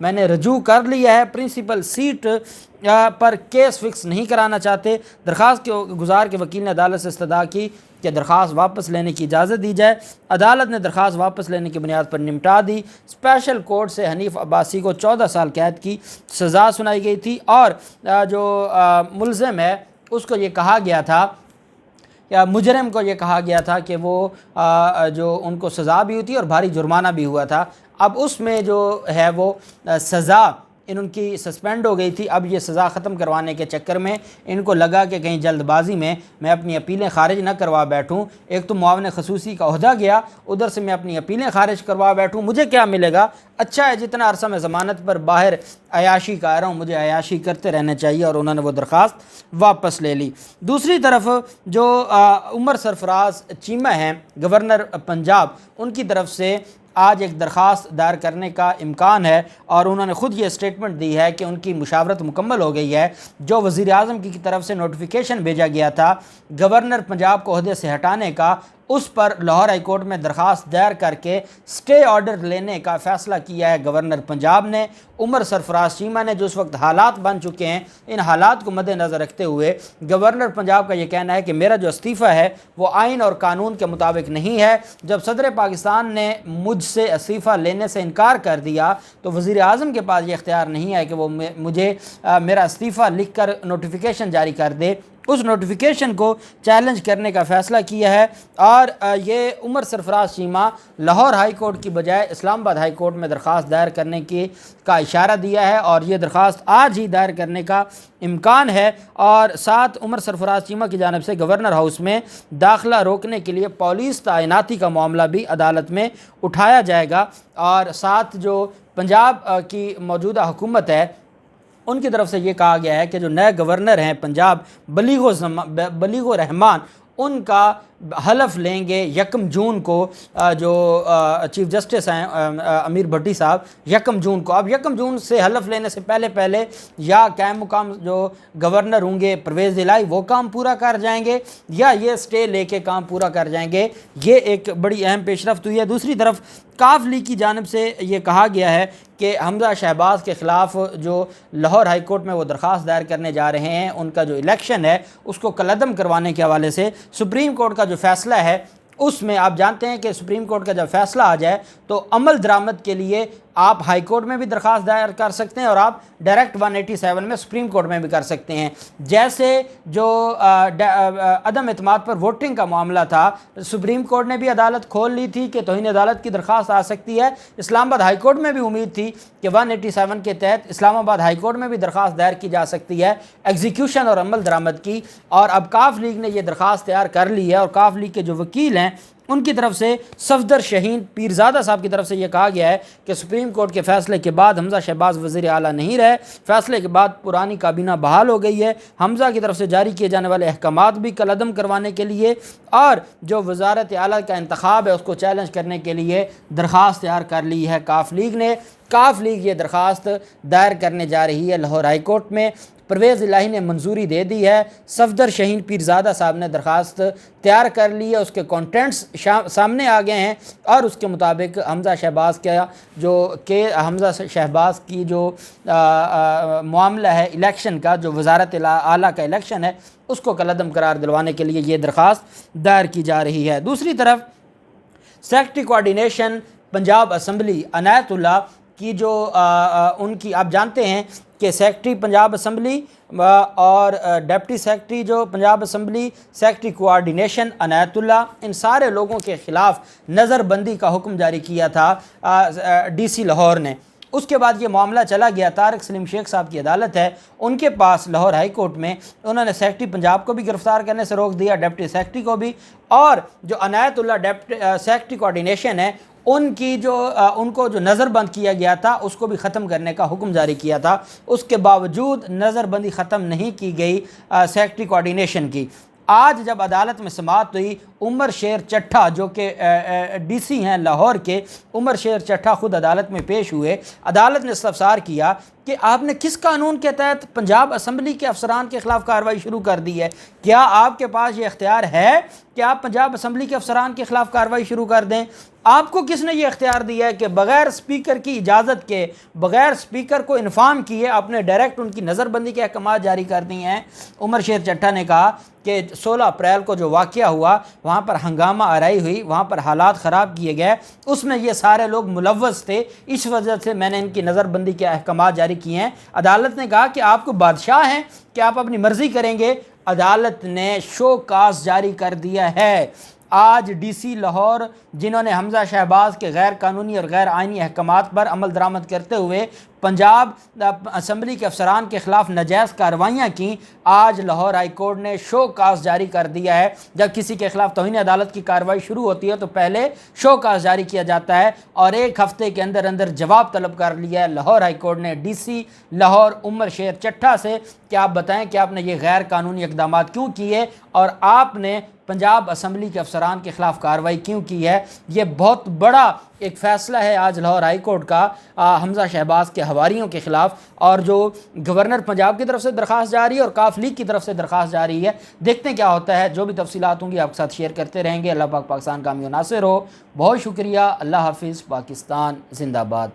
میں نے رجوع کر لیا ہے۔ پرنسپل سیٹ پر کیس فکس نہیں کرانا چاہتے۔ درخواست کے گزار کے وکیل نے عدالت سے استدعا کی کہ درخواست واپس لینے کی اجازت دی جائے۔ عدالت نے درخواست واپس لینے کی بنیاد پر نمٹا دی۔ اسپیشل کورٹ سے حنیف عباسی کو 14 سال قید کی سزا سنائی گئی تھی، اور جو ملزم ہے اس کو یہ کہا گیا تھا، یا مجرم کو یہ کہا گیا تھا کہ وہ جو ان کو سزا بھی ہوتی اور بھاری جرمانہ بھی ہوا تھا۔ اب اس میں جو ہے وہ سزا ان کی سسپینڈ ہو گئی تھی۔ اب یہ سزا ختم کروانے کے چکر میں ان کو لگا کہ کہیں جلد بازی میں اپنی اپیلیں خارج نہ کروا بیٹھوں۔ ایک تو معاون خصوصی کا عہدہ گیا، ادھر سے میں اپنی اپیلیں خارج کروا بیٹھوں، مجھے کیا ملے گا؟ اچھا ہے جتنا عرصہ میں ضمانت پر باہر عیاشی کا رہا ہوں، مجھے عیاشی کرتے رہنا چاہیے، اور انہوں نے وہ درخواست واپس لے لی۔ دوسری طرف جو عمر سرفراز چیمہ ہیں گورنر پنجاب، ان کی طرف سے آج ایک درخواست دائر کرنے کا امکان ہے، اور انہوں نے خود یہ سٹیٹمنٹ دی ہے کہ ان کی مشاورت مکمل ہو گئی ہے۔ جو وزیر اعظم کی طرف سے نوٹیفیکیشن بھیجا گیا تھا گورنر پنجاب کو عہدے سے ہٹانے کا، اس پر لاہور ہائی کورٹ میں درخواست دائر کر کے سٹے آرڈر لینے کا فیصلہ کیا ہے گورنر پنجاب نے۔ عمر سرفراز چیمہ نے جو اس وقت حالات بن چکے ہیں، ان حالات کو مد نظر رکھتے ہوئے گورنر پنجاب کا یہ کہنا ہے کہ میرا جو استعفیٰ ہے وہ آئین اور قانون کے مطابق نہیں ہے۔ جب صدر پاکستان نے مجھ سے استعفیٰ لینے سے انکار کر دیا تو وزیر اعظم کے پاس یہ اختیار نہیں ہے کہ وہ مجھے میرا استعفیٰ لکھ کر نوٹیفیکیشن جاری کر دے۔ اس نوٹیفیکیشن کو چیلنج کرنے کا فیصلہ کیا ہے، اور یہ عمر سرفراز چیمہ لاہور ہائی کورٹ کی بجائے اسلام آباد ہائی کورٹ میں درخواست دائر کرنے کا اشارہ دیا ہے، اور یہ درخواست آج ہی دائر کرنے کا امکان ہے۔ اور ساتھ عمر سرفراز چیمہ کی جانب سے گورنر ہاؤس میں داخلہ روکنے کے لیے پولیس تعیناتی کا معاملہ بھی عدالت میں اٹھایا جائے گا، اور ساتھ جو پنجاب کی موجودہ حکومت ہے ان کی طرف سے یہ کہا گیا ہے کہ جو نئے گورنر ہیں پنجاب بلیغ الرحمان، ان کا حلف لیں گے 1 جون کو، جو چیف جسٹس ہیں امیر بھٹی صاحب، 1 جون کو۔ اب 1 جون سے حلف لینے سے پہلے یا قائم مقام جو گورنر ہوں گے پرویز الہی وہ کام پورا کر جائیں گے، یا یہ سٹے لے کے کام پورا کر جائیں گے۔ یہ ایک بڑی اہم پیش رفت ہوئی ہے۔ دوسری طرف کاف لیگ کی جانب سے یہ کہا گیا ہے کہ حمزہ شہباز کے خلاف جو لاہور ہائی کورٹ میں وہ درخواست دائر کرنے جا رہے ہیں، ان کا جو الیکشن ہے اس کو کالعدم کروانے کے حوالے سے سپریم کورٹ کا جو فیصلہ ہے، اس میں آپ جانتے ہیں کہ سپریم کورٹ کا جب فیصلہ آ جائے تو عمل درآمد کے لیے آپ ہائی کورٹ میں بھی درخواست دائر کر سکتے ہیں، اور آپ ڈائریکٹ 187 میں سپریم کورٹ میں بھی کر سکتے ہیں۔ جیسے جو عدم اعتماد پر ووٹنگ کا معاملہ تھا، سپریم کورٹ نے بھی عدالت کھول لی تھی کہ توہین عدالت کی درخواست آ سکتی ہے۔ اسلام آباد ہائی کورٹ میں بھی امید تھی کہ 187 کے تحت اسلام آباد ہائی کورٹ میں بھی درخواست دائر کی جا سکتی ہے ایگزیکیوشن اور عمل درآمد کی، اور اب کاف لیگ نے یہ درخواست تیار کر لی ہے، اور کاف لیگ کے جو وکیل ہیں ان کی طرف سے صفدر شہین پیرزادہ صاحب کی طرف سے یہ کہا گیا ہے کہ سپریم کورٹ کے فیصلے کے بعد حمزہ شہباز وزیر اعلیٰ نہیں رہے، فیصلے کے بعد پرانی کابینہ بحال ہو گئی ہے۔ حمزہ کی طرف سے جاری کیے جانے والے احکامات بھی کالعدم کروانے کے لیے، اور جو وزارت اعلیٰ کا انتخاب ہے اس کو چیلنج کرنے کے لیے درخواست تیار کر لی ہے کاف لیگ نے۔ کاف لیگ یہ درخواست دائر کرنے جا رہی ہے لاہور ہائی کورٹ میں۔ پرویز الہی نے منظوری دے دی ہے، صفدر شہین پیرزادہ صاحب نے درخواست تیار کر لی ہے، اس کے کانٹینٹس سامنے آ گئے ہیں، اور اس کے مطابق حمزہ شہباز کی جو معاملہ ہے الیکشن کا، جو وزارت اعلیٰ کا الیکشن ہے، اس کو کالعدم قرار دلوانے کے لیے یہ درخواست دائر کی جا رہی ہے۔ دوسری طرف سیکرٹری کوارڈینیشن پنجاب اسمبلی عنایت اللہ کی جو ان کی آپ جانتے ہیں کہ سیکرٹری پنجاب اسمبلی اور ڈپٹی سیکرٹری جو پنجاب اسمبلی، سیکرٹری کوارڈینیشن عنایت اللہ، ان سارے لوگوں کے خلاف نظر بندی کا حکم جاری کیا تھا ڈی سی لاہور نے۔ اس کے بعد یہ معاملہ چلا گیا، طارق سلیم شیخ صاحب کی عدالت ہے ان کے پاس لاہور ہائی کورٹ میں، انہوں نے سیکرٹری پنجاب کو بھی گرفتار کرنے سے روک دیا، ڈپٹی سیکرٹری کو بھی، اور جو عنایت اللہ سیکرٹری کوارڈینیشن ہے ان کو جو نظر بند کیا گیا تھا اس کو بھی ختم کرنے کا حکم جاری کیا تھا۔ اس کے باوجود نظر بندی ختم نہیں کی گئی سیکرٹری کوارڈینیشن کی۔ آج جب عدالت میں سماعت ہوئی، عمر شیر چٹھا جو کہ ڈی سی ہیں لاہور کے، عمر شیر چٹھا خود عدالت میں پیش ہوئے۔ عدالت نے استفسار کیا کہ آپ نے کس قانون کے تحت پنجاب اسمبلی کے افسران کے خلاف کارروائی شروع کر دی ہے؟ کیا آپ کے پاس یہ اختیار ہے کہ آپ پنجاب اسمبلی کے افسران کے خلاف کارروائی شروع کر دیں؟ آپ کو کس نے یہ اختیار دیا ہے کہ بغیر اسپیکر کی اجازت کے، بغیر اسپیکر کو انفارم کیے آپ نے ڈائریکٹ ان کی نظر بندی کے احکامات جاری کر دی ہیں؟ عمر شیر چٹھا نے کہا کہ 16 اپریل کو جو واقعہ ہوا وہاں پر ہنگامہ آرائی ہوئی، وہاں پر حالات خراب کیے گئے، اس میں یہ سارے لوگ ملوث تھے، اس وجہ سے میں نے ان کی نظر بندی کے احکامات جاری کیے ہیں۔ عدالت نے کہا کہ آپ کو بادشاہ ہیں کہ آپ اپنی مرضی کریں گے۔ عدالت نے شو کاز جاری کر دیا ہے۔ آج ڈی سی لاہور جنہوں نے حمزہ شہباز کے غیر قانونی اور غیر آئینی احکامات پر عمل درآمد کرتے ہوئے پنجاب اسمبلی کے افسران کے خلاف ناجائز کارروائیاں کیں، آج لاہور ہائی کورٹ نے شو کاز جاری کر دیا ہے۔ جب کسی کے خلاف توہین عدالت کی کارروائی شروع ہوتی ہے تو پہلے شو کاز جاری کیا جاتا ہے، اور 1 ہفتے کے اندر اندر جواب طلب کر لیا ہے لاہور ہائی کورٹ نے ڈی سی لاہور عمر شیر چٹھا سے کہ آپ بتائیں کہ آپ نے یہ غیر قانونی اقدامات کیوں کیے اور آپ نے پنجاب اسمبلی کے افسران کے خلاف کارروائی کیوں کی ہے۔ یہ بہت بڑا ایک فیصلہ ہے آج لاہور ہائی کورٹ کا حمزہ شہباز کے حواریوں کے خلاف، اور جو گورنر پنجاب کی طرف سے درخواست جاری ہے اور کاف لیگ کی طرف سے درخواست جاری ہے۔ دیکھتے ہیں کیا ہوتا ہے، جو بھی تفصیلات ہوں گی آپ کے ساتھ شیئر کرتے رہیں گے۔ اللہ پاک پاکستان کامیاب ناصر ہو۔ بہت شکریہ، اللہ حافظ، پاکستان زندہ باد۔